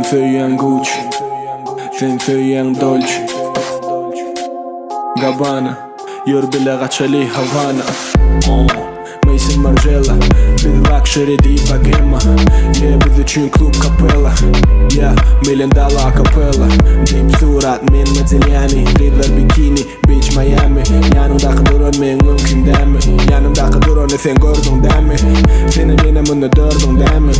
feuillant Gucci, fin feuillant Dolce Gabbana, yor bile kaçali Havana. Mason Margiela, bir luxury değil bagema. Yeah, biz üçün klub kapella. Yeah, $1 million acapella. Deyip surat men Modigliani, Riddler bikini, beach Miami. Yanımdaki duran men mümkün değil mi? Yanımdaki duranı sen gördün değil mi? Senin benim bunu dördün değil mi?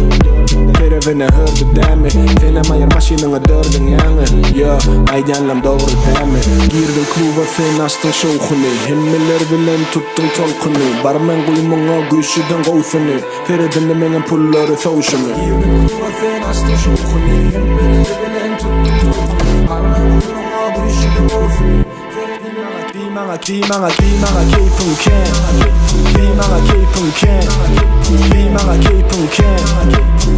Kerevene hırdı değil mi? Senin ayar maşinini dördün yani. Yo, aydanlam doğru değil mi? Girdin kluba sen açtın şovkunu. Hemmeler bilen tuttun tolkunu. Barmen kuyumunga güçlüden kovsunu. Feridinle menin pulları soğuşunu. Girdin kluba sen açtın şovkunu. Hemmeler bilen tuttun tolkunu. Barmen kuyumunga güçlüden kovsunu. Klimanga keypun ken. Klimanga keypun ken. Klimanga keypun ken.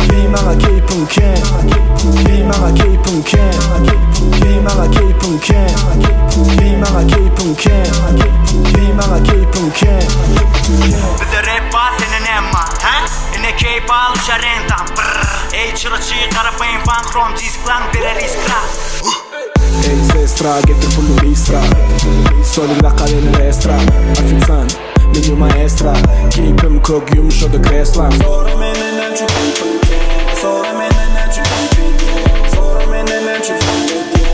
Klimanga keypun ken. Klimanga keypun ken. Klimanga keypun ken. Klimanga keypun ken. Klimanga keypun ken. Bize rap var senin emma, ha? Ne keyp alışa rentam. Ey çırıçı karapayın bankrom disklan birer iskra. Ey sestra getir pulu istra. Solid la cadena extra. Afixan, mini maestra. Keypim kök yumuşadı kreslan. Sonra menen şu keypim ken. Sonra menen şu keypim ken. Sonra menen şu keypim ken.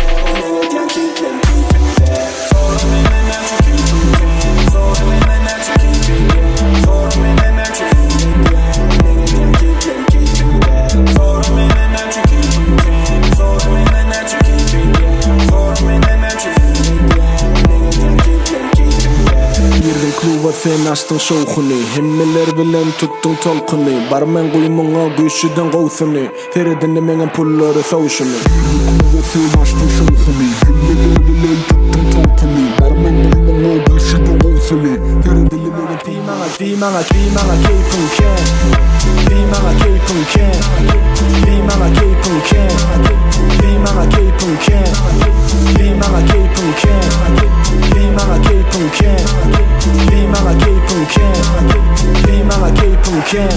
Onu diyen keypim ken. Sonra menen şu keypim ken. Sonra menen şu keypim ken. Sonra menen şu keypim ken. Onu diyen keypim ken. Sonra menen şu keypim ken. Sonra menen şu keypim ken. Sonra menen şu keypim ken. Girdin kluba sen açtın şovkunu. Hemmeler bilen tuttun tolkunu. Barmen kuyumunga güçlüden kovsunu. Feridinle menin pulları soğuşunu. Girdin kluba sen açtın şovkunu. Hemmeler bilen tuttun tolkunu. Barmen kuyumunga güçlüden kovsunu. Feridinle menin Klimanga keypun ken. Klimanga keypun ken. Klimanga keypun ken. Klimanga keypun ken. Klimanga keypun ken. Klimanga keypun ken. Klimanga keypun ken. Klimanga keypun ken.